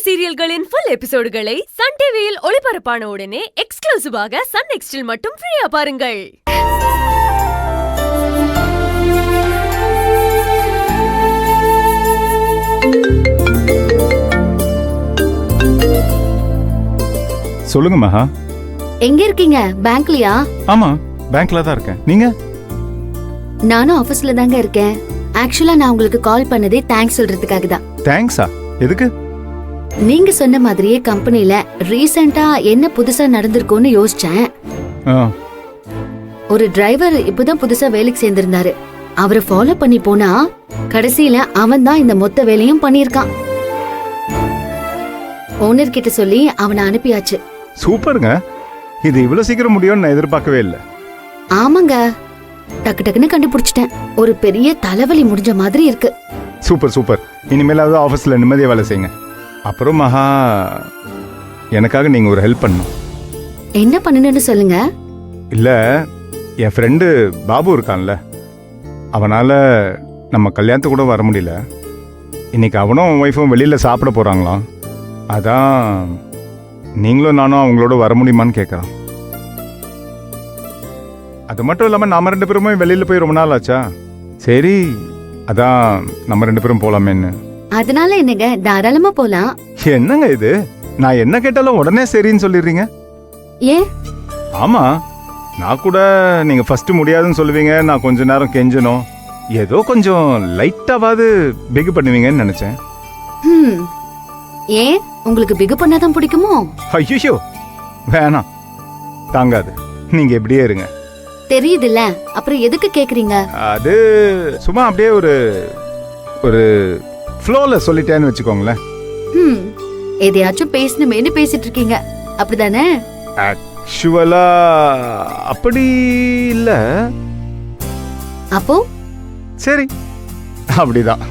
சீரியல்களின் full எபிசோடுகளை Sun டிவியில் ஒளிபரப்பான உடனே எக்ஸ்க்ளூசிவாக சன் நெக்ஸ்டில் மட்டும் ஃப்ரீயா பாருங்கள். சொல்லுங்க மகா. எங்க இருக்கீங்க? பேங்க்லயா? ஆமா, பேங்க்ல தான் இருக்கேன். நீங்க? நானும் ஆபீஸ்ல தாங்க இருக்கேன். ஆக்சுவலா நான் உங்களுக்கு கால் பண்ணதே தேங்க்ஸ் சொல்றதுக்காக தான். தேங்க்ஸா? எதுக்கு? நீங்க சொன்ன மாதிரியே கம்பெனில ரீசெண்டா என்ன புதுசா நடந்திருக்கும்னு யோசிச்சேன். ஒரு டிரைவர் இப்பதான் புதுசா வேலைக்கு சேர்ந்திருந்தாரு. அவரை ஃபாலோ பண்ணி போனா கடைசியில அவன் தான் இந்த மொத்த வேலையும் பண்ணிருக்கான். ஓனர் கிட்ட சொல்லி அவனை அனுப்பியாச்சு. சூப்பருங்க. இது இவ்வளவு சீக்கிரம் முடியும்னு நான் எதிர்பார்க்கவே இல்லை. ஆமாங்க, டக்கு டக்குன்னு கண்டுபிடிச்சிட்டேன். ஒரு பெரிய தலைவலி முடிஞ்ச மாதிரி இருக்கு. Super super. இனிமேலாவது ஆஃபீஸில் நிம்மதியாக வேலை செய்யுங்க. அப்புறம் மகா, எனக்காக நீங்கள் ஒரு ஹெல்ப் பண்ணணும். என்ன பண்ணணும்னு சொல்லுங்க. இல்லை, என் ஃப்ரெண்டு பாபு இருக்கான்ல, அவனால் நம்ம கல்யாணத்துக்கு கூட வர முடியல. இன்னைக்கு அவனும் ஒய்ஃபும் வெளியில் சாப்பிட போகிறாங்களாம். அதான் நீங்களும் நானும் அவங்களோட வர முடியுமான்னு கேட்குறான். அது மட்டும் இல்லாமல் நம்ம 2 பேருமே வெளியில் போய் ரொம்ப நாள் ஆச்சா. சரி, அதான் நம்ம 2 பேரும் போலாமேன்னு. அதனால என்னங்க, தாராளமா போலாம். என்னங்க இது, நான் என்ன கேட்டாலும் உடனே சரின்னு சொல்லிடுறீங்க. ஏன்? ஆமா, நான் கூட நீங்க ஃபர்ஸ்ட் முடியாதுன்னு சொல்லுவீங்க, நான் கொஞ்ச நேரம் கெஞ்சணும், ஏதோ கொஞ்சம் லைட்டாவது பிகு பண்ணுவீங்கன்னு நினைச்சேன். ஏன், உங்களுக்கு பிகு பண்ணாதான் பிடிக்குமோ? ஐயோ வேணாம், தாங்காது. நீங்க எப்படியே இருங்க. தெரியுதுல்ல, அப்புறம் எதுக்கு கேக்குறீங்க? அது சும்மா அப்படியே ஒரு ஒரு ஃப்ளோல சொல்லிட்டேன்னு வச்சுக்கோங்களேன். எதையாச்சும் பேசணுமேனு பேசிட்டு இருக்கீங்க, அப்படிதானே? ஆக்சுவலா அப்படி இல்ல. அப்போ சரி, அப்படிதான்.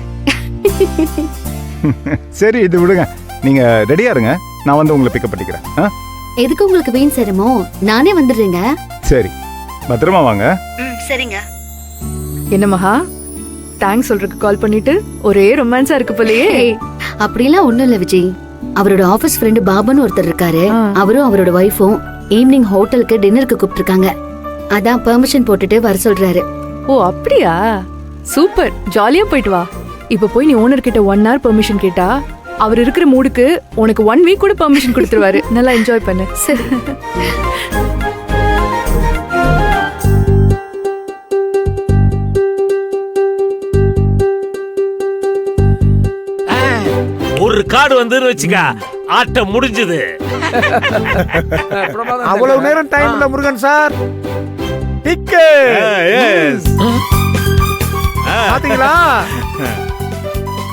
சரி, இது விடுங்க. நீங்க ரெடியா இருங்க, நான் வந்து உங்களை பிக்கப் பண்ணிக்கிறேன். எதுக்கு உங்களுக்கு வீண் சேரமோ? நானே வந்துடுறேங்க. சரி, பத்திரமா வாங்க. சரிங்க. என்ன மகா, தேங்க்ஸ் சொல்றதுக்கு கால் பண்ணிட்டு ஒரே ரொமான்ஸா இருக்கு போலயே. அப்படிலாம் ஒண்ணும் இல்ல விஜய். அவரோட ஆபீஸ் ஃப்ரெண்டு பாபுன்னு ஒருத்தர் இருக்காரு. அவரும் அவரோட ஒய்ஃபும் ஈவினிங் ஹோட்டலுக்கு டின்னருக்கு கூப்பிட்டுருக்காங்க. அதான் பெர்மிஷன் போட்டுட்டு வர சொல்றாரு. ஓ அப்படியா? சூப்பர், ஜாலியா போயிட்டு வா. இப்ப போய் நீ ஓனர் கிட்ட 1 hour பெர்மிஷன் கேட்டா அவர் இருக்கிற மூடுக்கு உனக்கு 1 week கூட பெர்மிஷன் கொடுத்துருவாரு. நல்லா என்ஜாய் பண்ணு. சரி. ஒரு கார்டு வந்து வச்சுக்க, ஆட்டம் முடிஞ்சது. அவ்வளவு நேரம் டைம் இல்ல முருகன் சார். பாத்தீங்களா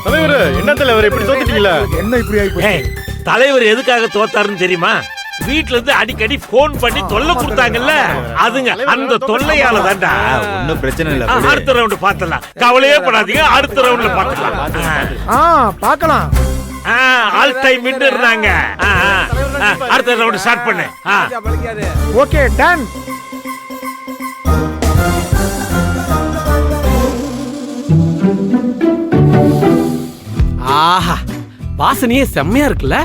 தலைவர்? என்ன தலைவர் இப்படி தோத்துட்டீங்களா? என்ன இப்படி ஆயிப்போச்சு? தலைவர் எதுக்காக தோத்தாருன்னு தெரியுமா? வீட்ல இருந்து அடிக்கடி போன் பண்ணி தொல்லை கொடுத்தாங்கல்ல, அதுங்க அந்த தொல்லையால தான்டா. ஒன்னும் பிரச்சனை இல்ல, அடுத்த ரவுண்ட் பாத்தலாம், கவலையே படாதீங்க. அடுத்த ரவுண்ட்ல பாத்துக்கலாம். பார்க்கலாம். ஆல் டைம் வின் இருந்தாங்க. அடுத்த ரவுண்ட் ஸ்டார்ட் பண்ணு. Okay, done. ஆஹா, வாசனையே செம்மையா இருக்குல்ல?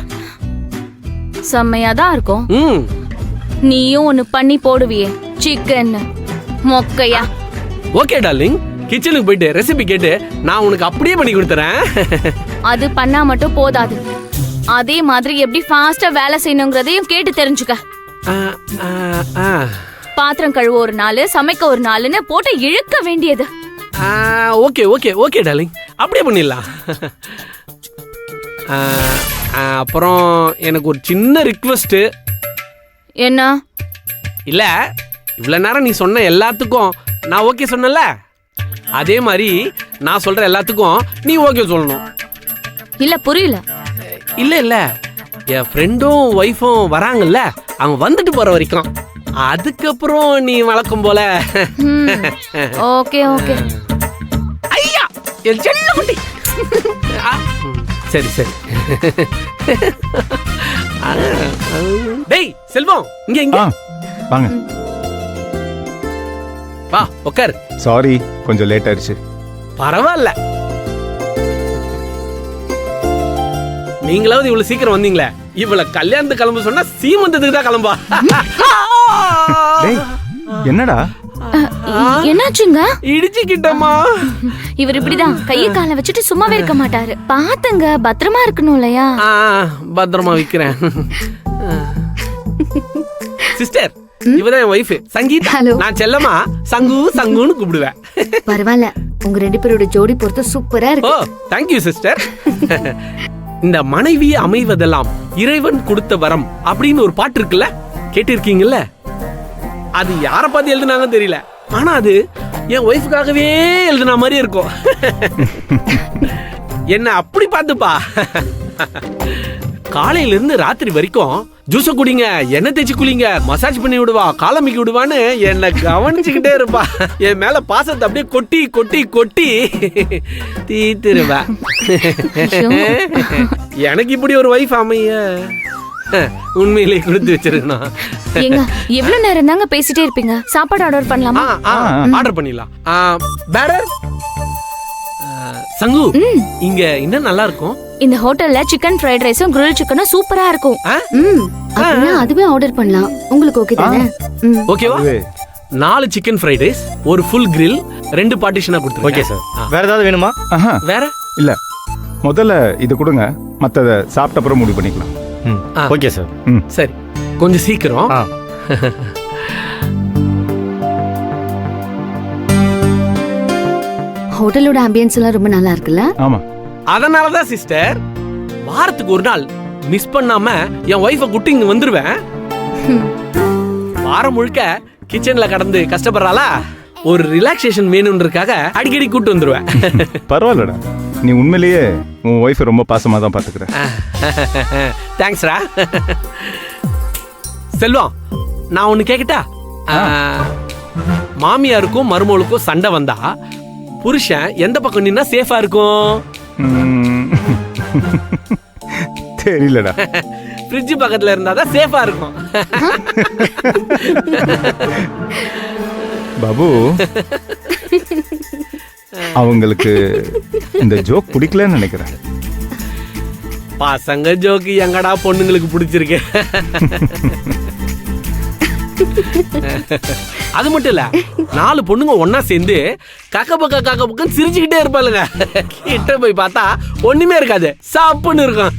செம்மையா தான் இருக்கும். நீயும் ஒன்னு பண்ணி போடுவியே, சிக்கன் மொக்கையா. ஓகே டார்லிங், கிச்சனுக்கு போயிட்டு ரெசிபி கேட்டு நான் உனக்கு அப்படியே பண்ணி கொடுத்துறேன். அது பண்ணா மட்டும் போதாது, அதே மாதிரி எப்படி ஃபாஸ்டா வேலை செய்யணுங்கிறதையும் கேட்டு தெரிஞ்சுக்க. பாத்திரம் கழுவ ஒரு நாள், சமைக்க ஒரு நாள்னு போட்டு இழுக்க வேண்டியது. ஓகே ஓகே ஓகே டார்லிங், அப்படியே பண்ணிடலாம். அப்புறம் எனக்கு ஒரு சின்ன ரிக்வெஸ்ட். என்ன? இல்ல, இவ்வளவு நேரம் நீ சொன்ன எல்லாத்துக்கும் நான் ஓகே சொன்னல, அதே மாதிரி நான் சொல்ற எல்லாத்துக்கும் நீ ஓகே சொல்லணும். இல்ல, புரியல. இல்ல இல்ல, என் ஃப்ரெண்டும் ஒய்ஃபும் வராங்கல்ல, அவங்க வந்துட்டு போற வரைக்கும், அதுக்கப்புறம் நீ வழக்கம் போல. Okay okay. ஐயா, என் செல்ல குட்டி. சரி சரி. டேய் செல்வம், இங்க இங்க வாங்க. வா உட்கார். சாரி, கொஞ்சம் லேட் ஆயிடுச்சு. பரவாயில்ல. நீங்களாவது இவ்வளவு சீக்கிரம் வந்தீங்களே, இவள கல்யாணத்துக்கு கிளம்ப சொன்னா சீமந்தத்துக்கு தான் கிளம்பா. டேய் என்னடா? என்னாச்சுங்க? இடிச்சுக்கிட்டமா. இவர் இப்படிதான் கையை காலை வச்சுட்டு சும்மாவே இருக்க மாட்டாரு. பாத்துங்க, பத்திரமா இருக்கணும் இல்லையா? பத்திரமா விக்கிறேன். சிஸ்டர், இவதான் என் ஒய்ஃப் சங்கீதா. Hello. நான் செல்லமா சங்கு சங்குன்னு கூப்பிடுவேன். பரவாயில்ல, உங்க 2 பேரோட ஜோடி பொறுத்து சூப்பரா ஓ இருக்கு. Thank you sister. இந்த மனைவி அமைவதெல்லாம் இறைவன் கொடுத்த வரம் அப்படின்னு ஒரு பாட்டு இருக்குல்ல, கேட்டிருக்கீங்கல்ல? அது யார பார்த்து எழுதுனாங்கன்னு தெரியல, ஆனா அது என் ஒய்ஃபுக்காகவே எழுதுன மாதிரி இருக்கும். என்ன அப்படி பார்த்துப்பா. காலையில இருந்து ராத்திரி வரைக்கும் ஜூஸ குடிங்க, எண்ணெய் தேய்ச்சி குளிங்க, மசாஜ் பண்ணி விடுவா, காலமிக்கி விடுவான்னு என்ன கவனிச்சுக்கிட்டே இருப்பா. என் மேல பாசத்தை அப்படியே கொட்டி கொட்டி கொட்டி தீத்துருவா. எனக்கு இப்படி ஒரு வைஃப் அமைய உண்மையிலே கொடுத்து வச்சிருக்கணும். ஏங்க எவ்வளவு நேரம் தாங்க பேசிட்டே இருப்பீங்க? சாப்பாடு ஆர்டர் பண்ணலாமா? ஆர்டர் பண்ணிடலாம். வேற சங்கு, இங்க என்ன நல்லா இருக்கும்? இந்த ஹோட்டல்ல சிக்கன் ஃப்ரைட் ரைஸும் கிரில் சிக்கனும் சூப்பரா இருக்கும். அப்படின்னா அதுவே ஆர்டர் பண்ணலாம். உங்களுக்கு ஓகே தானே? ஓகேவா? 4 சிக்கன் ஃப்ரைட் ரைஸ், ஒரு ஃபுல் கிரில், 2 பார்ட்டிஷனா கொடுத்துருங்க. Okay sir. வேற ஏதாவது வேணுமா? வேற இல்ல, முதல்ல இது கொடுங்க, மத்தத சாப்பிட்ட அப்புறம் முடிவு பண்ணிக்கலாம். Okay sir. சரி, கொஞ்சம் சீக்கிரம். ஹோட்டலோட ஆம்பியன்ஸ் எல்லாம் ரொம்ப நல்லா இருக்குல்ல? ஆமா. அதனாலதான் சிஸ்டர், வாரத்துக்கு ஒரு நாள் மிஸ் பண்ணாம என் ஒய்ஃபை கூட்டி இங்க வந்துருவேன். வாரம் முழுக்க கிச்சன்ல கடந்து கஷ்டப்படுறாளா, ஒரு ரிலாக்ஸேஷன் வேணும்ன்றதுக்காக அடிக்கடி கூட்டு வந்துருவேன். பரவாயில்லடா, நீ உண்மையிலேயே உன் ஒய்ஃபை ரொம்ப பாசமா தான் பாத்துக்கிற. தேங்க்ஸ்ரா. செல்வம், நான் ஒன்னு கேக்கட்டா? மாமியாருக்கும் மருமகளுக்கும் சண்டை வந்தா புருஷன் எந்த பக்கம் நின்னா சேஃபா இருக்கும்? தெரியலடா. ஃப்ரிட்ஜ் பக்கத்துல இருந்தாதான் சேஃபா இருக்கும். பாபு, அவங்களுக்கு இந்த ஜோக் பிடிக்கலன்னு நினைக்கிறேன். பசங்க ஜோக்கு எங்கடா பொண்ணுங்களுக்கு பிடிச்சிருக்கு. அது மட்டும் இல்ல, 4 பொண்ணுங்க ஒன்னா சேர்ந்து கக்க சிரிச்சுக்கிட்டே இருப்பாளுங்க. கிட்ட போய் பார்த்தா ஒண்ணுமே இருக்காது, சாப்புன்னு இருக்கும்.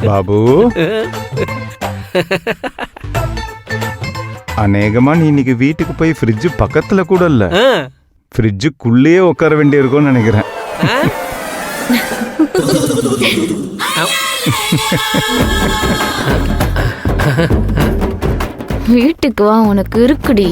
பாபு, அநேகமா நீ இன்னைக்கு வீட்டுக்கு போய் ஃப்ரிட்ஜ் பக்கத்துல கூட இல்ல, ஃப்ரிட்ஜுக்குள்ளேயே உட்கார வேண்டியிருக்கும்னு நினைக்கிறேன். வீட்டுக்கு வா, உனக்கு இருக்குடி.